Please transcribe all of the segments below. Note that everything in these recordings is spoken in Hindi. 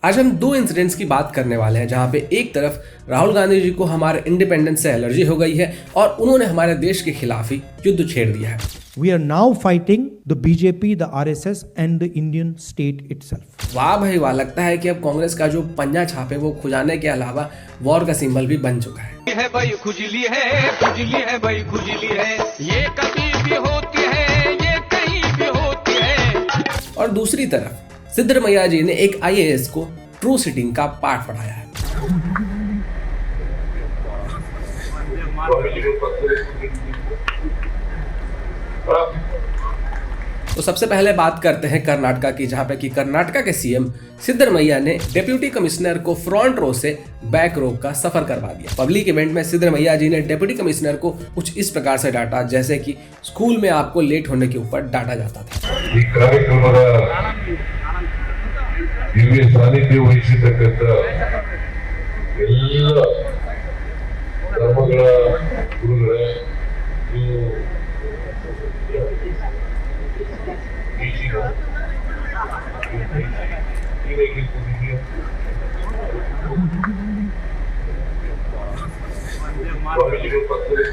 आज हम दो इंसिडेंट्स की बात करने वाले हैं जहां पे एक तरफ राहुल गांधी जी को हमारे इंडिपेंडेंस से एलर्जी हो गई है और उन्होंने हमारे देश के खिलाफ ही युद्ध छेड़ दिया है। We are now fighting the BJP, the RSS and the Indian state itself. वाह भाई वाह, लगता है कि अब कांग्रेस का जो पंजा छापे वो खुजाने के अलावा वॉर का सिंबल भी बन चुका है भाई खुजली है भाई खुजली है, ये कभी भी होती है, ये कहीं भी होती है। और दूसरी तरफ सिद्धरमैया जी ने एक IAS को ट्रू सिटिंग का पाठ पढ़ाया है। तो सबसे पहले बात करते हैं कर्नाटका की, जहां पे कि कर्नाटका के CM सिद्धरमैया ने डिप्यूटी कमिश्नर को फ्रंट रो से बैक रो का सफर करवा दिया। पब्लिक इवेंट में सिद्धरमैया जी ने डिप्यूटी कमिश्नर को कुछ इस प्रकार से डांटा जैसे कि स्कूल में आपको लेट होने के ऊपर डांटा जाता था। ದಿವ್ಯ ಸಾನ್ನಿಧ್ಯ ವಹಿಸಿರ್ತಕ್ಕಂಥ ಎಲ್ಲ ಧರ್ಮಗಳ ಗುರುಗಳೇ, ನೀವು ಸ್ವಾಮೀಜಿಗಳು ಪಕ್ಕದಲ್ಲಿ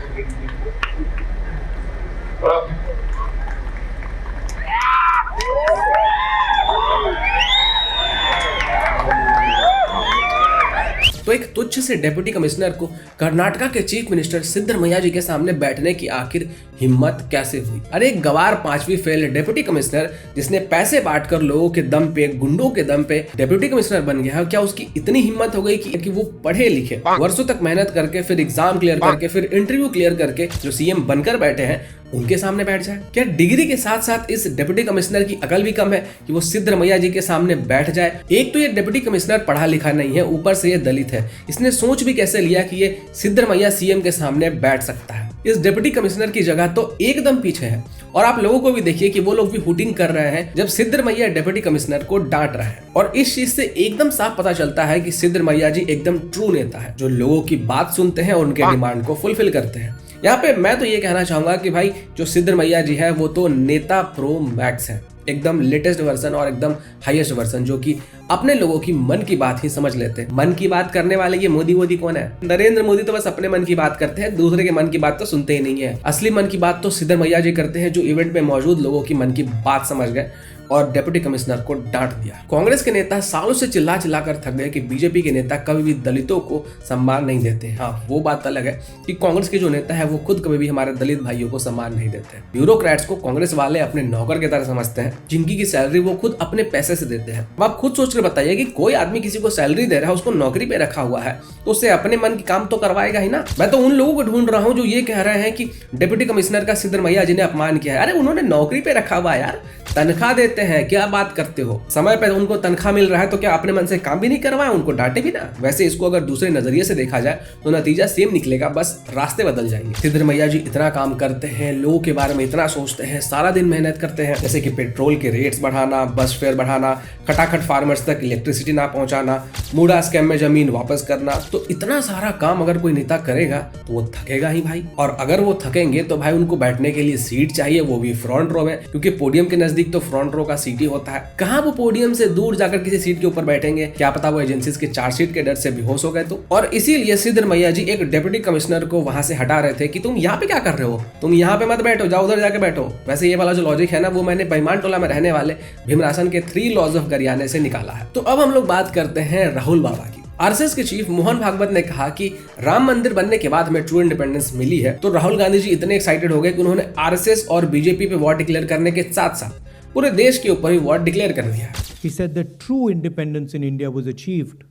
तो एक तुच्छ से डिप्टी कमिश्नर को कर्नाटका के चीफ मिनिस्टर सिद्धरमैया जी के सामने बैठने की आखिर हिम्मत कैसे हुई? अरे एक गवार 5वीं फेल डिप्टी कमिश्नर जिसने पैसे बांटकर लोगों के दम पे, गुंडों के दम पे डिप्टी कमिश्नर बन गया, क्या उसकी इतनी हिम्मत हो गई कि वो पढ़े लिखे, वर्षों तक मेहनत करके, फिर एग्जाम क्लियर करके, फिर इंटरव्यू क्लियर करके जो CM बनकर बैठे हैं उनके सामने बैठ जाए? क्या डिग्री के साथ साथ इस डिप्टी कमिश्नर की अकल भी कम है कि वो सिद्धरमैया जी के सामने बैठ जाए? एक तो ये डिप्टी कमिश्नर पढ़ा लिखा नहीं है, ऊपर से ये दलित है। इसने सोच भी कैसे लिया कि ये सिद्धरमैया CM के सामने बैठ सकता है? इस डिप्टी कमिश्नर की जगह तो एकदम पीछे है। और आप लोगों को भी देखिए कि वो लोग भी हुटिंग कर रहे हैं जब सिद्धरमैया डिप्टी कमिश्नर को डांट रहे हैं। और इस चीज से एकदम साफ पता चलता है कि सिद्धरमैया जी एकदम ट्रू नेता है, जो लोगों की बात सुनते हैं और उनके डिमांड को फुलफिल करते हैं। यहाँ पे मैं तो ये कहना चाहूंगा कि भाई जो सिद्धरमैया जी है वो तो नेता प्रो मैक्स है, एकदम लेटेस्ट वर्जन और एकदम हाईएस्ट वर्जन, जो कि अपने लोगों की मन की बात ही समझ लेते हैं। मन की बात करने वाले ये मोदी कौन है? नरेंद्र मोदी तो बस अपने मन की बात करते हैं, दूसरे के मन की बात तो सुनते ही नहीं है। असली मन की बात तो सिद्धरमैया जी करते हैं, जो इवेंट में मौजूद लोगों की मन की बात समझ गए और डिप्टी कमिश्नर को डांट दिया। कांग्रेस के नेता सालों से चिल्ला चिल्लाकर थक गए कि बीजेपी के नेता कभी भी दलितों को सम्मान नहीं देते। हाँ, वो बात अलग है कि कांग्रेस के जो नेता है वो खुद कभी भी हमारे दलित भाइयों को सम्मान नहीं देते। ब्यूरोक्रेट्स को कांग्रेस वाले अपने नौकर की तरह समझते हैं, जिनकी की सैलरी वो खुद अपने पैसे से देते हैं। अब आप खुद सोच कर बताइए कि कोई आदमी किसी को सैलरी दे रहा है, उसको नौकरी पे रखा हुआ है, तो उससे अपने मन की काम तो करवाएगा ही ना। मैं तो उन लोगों को ढूंढ रहा हूँ जो ये कह रहे हैं कि डिप्टी कमिश्नर का सिद्धरमैया जी ने अपमान किया है। अरे उन्होंने नौकरी पे रखा हुआ है यार, तनख्वाह देते हैं, क्या बात करते हो? समय पे उनको तनख्वाह मिल रहा है तो क्या अपने मन से काम भी नहीं करवाए? उनको डांटे भी ना। वैसे इसको अगर दूसरे नजरिए से देखा जाए तो नतीजा सेम निकलेगा, बस रास्ते बदल जाएंगे। सिद्धरमैया जी इतना काम करते हैं, लोगों के बारे में इतना सोचते हैं, सारा दिन मेहनत करते हैं, जैसे कि पेट्रोल के रेट्स बढ़ाना, बस फेयर बढ़ाना, खटाखट फार्मर्स तक इलेक्ट्रिसिटी ना पहुंचाना, मूडा स्कैम में जमीन वापस करना। तो इतना सारा काम अगर कोई नेता करेगा तो वो थकेगा ही भाई। और अगर वो थकेंगे तो भाई उनको बैठने के लिए सीट चाहिए, वो भी फ्रंट रो में, क्योंकि पोडियम के नजदीक तो फ्रंट रो का सीट ही होता है। कहां वो पोडियम से दूर जाकर किसी सीट के ऊपर बैठेंगे? क्या पता वो एजेंसीज के चार्जशीट के डर से बेहोश हो गए तो। और इसीलिए सिद्धरमैया जी एक डिप्टी कमिश्नर को वहां से हटा रहे थे कि तुम यहाँ पे क्या कर रहे हो, तुम यहाँ पे मत बैठो, जाओ उधर जाके बैठो। वैसे ये वाला जो लॉजिक है ना, वो मैंने बेईमान टोला में रहने वाले भीमरासन के 3 लॉज ऑफ गरियाने से निकाला है। तो अब हम लोग बात करते हैं राहुल बाबा की। RSS के चीफ मोहन भागवत ने कहा कि राम मंदिर बनने के बाद हमें ट्रू इंडिपेंडेंस मिली है। तो राहुल गांधी जी इतने एक्साइटेड हो गए कि उन्होंने RSS और बीजेपी पे वॉर डिक्लेयर करने के साथ साथ पूरे देश के ऊपर ही वॉर डिक्लेयर कर दिया। He said that true independence in India was achieved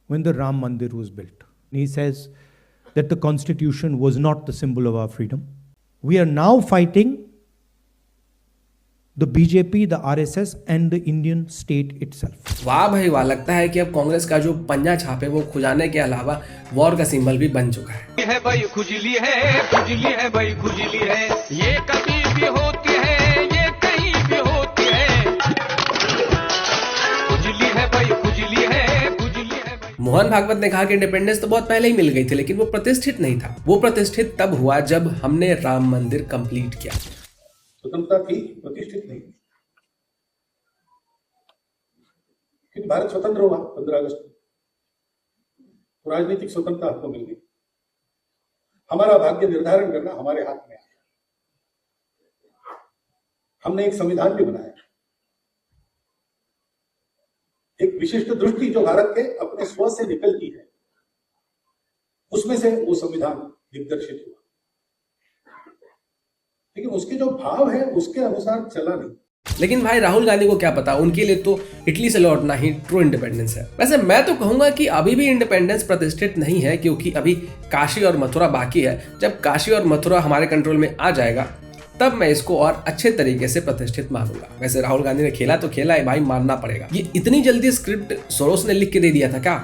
when the Ram Mandir was built. He says that the constitution was not the symbol of our freedom. We are now fighting the BJP, the RSS and the Indian state itself. वाह भाई वाह, लगता है कि अब कांग्रेस का जो पंजा छापे वो खुजाने के अलावा वॉर का सिंबल भी बन चुका है भाई खुजली है भाई खुजली है, ये कभी भी होती है, ये कहीं भी होती है। खुजली है भाई खुजली है, खुजली है भाई। मोहन भागवत ने कहा कि इंडिपेंडेंस तो बहुत पहले ही मिल गई थी, लेकिन वो प्रतिष्ठित नहीं था। वो प्रतिष्ठित तब हुआ जब हमने राम मंदिर कंप्लीट किया। स्वतंत्रता थी, प्रतिष्ठित नहीं। क्योंकि भारत स्वतंत्र हुआ 15 अगस्त को, तो राजनीतिक स्वतंत्रता हमको मिल गई। हमारा भाग्य निर्धारण करना हमारे हाथ में है। हमने एक संविधान भी बनाया, एक विशिष्ट दृष्टि जो भारत के अपने स्व से निकलती है, उसमें से वो संविधान दिग्दर्शित हुआ, लेकिन उसके जो भाव है उसके अनुसार चला नहीं। लेकिन भाई राहुल गांधी को क्या पता, उनके लिए तो इटली से लौटना ही ट्रू इंडिपेंडेंस है। वैसे मैं तो कहूंगा कि अभी भी इंडिपेंडेंस प्रतिष्ठित नहीं है, क्योंकि अभी काशी और मथुरा बाकी है। जब काशी और मथुरा हमारे कंट्रोल में आ जाएगा तब मैं इसको और अच्छे तरीके से प्रतिष्ठित मानूंगा। वैसे राहुल गांधी ने खेला तो खेला है भाई, मानना पड़ेगा। ये इतनी जल्दी स्क्रिप्ट सोरोस ने लिख के दे दिया था क्या?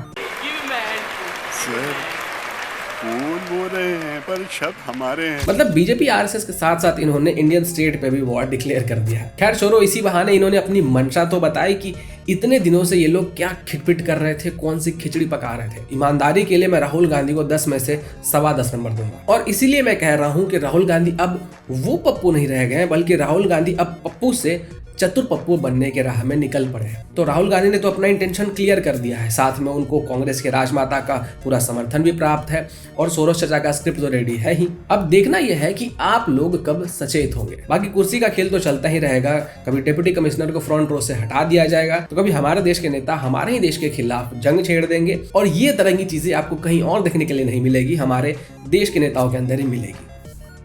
कौन बोल रहे हैं, पर शक हमारे हैं। मतलब बीजेपी आरएसएस के साथ साथ इन्होंने इंडियन स्टेट पे भी वॉर डिक्लेयर कर दिया है। खैर छोड़ो, इसी बहाने इन्होंने अपनी मंशा तो बताई कि इतने दिनों से ये लोग क्या खिटपिट कर रहे थे, कौन सी खिचड़ी पका रहे थे। ईमानदारी के लिए मैं राहुल गांधी को 10 में से 10.25 नंबर दूंगा। और इसीलिए मैं कह रहा हूँ कि राहुल गांधी अब वो पप्पू नहीं रह गए, बल्कि राहुल गांधी अब पप्पू से चतुर पप्पू बनने के राह में निकल पड़े हैं। तो राहुल गांधी ने तो अपना इंटेंशन क्लियर कर दिया है, साथ में उनको कांग्रेस के राजमाता का पूरा समर्थन भी प्राप्त है और सोरोस चाचा का स्क्रिप्ट तो रेडी है ही। अब देखना यह है कि आप लोग कब सचेत होंगे। बाकी कुर्सी का खेल तो चलता ही रहेगा। कभी डिप्टी कमिश्नर को फ्रंट रो से हटा दिया जाएगा, तो कभी हमारे देश के नेता हमारे ही देश के खिलाफ जंग छेड़ देंगे, और ये तरह की चीजें आपको कहीं और देखने के लिए नहीं मिलेगी, हमारे देश के नेताओं के अंदर ही मिलेगी।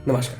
नमस्कार।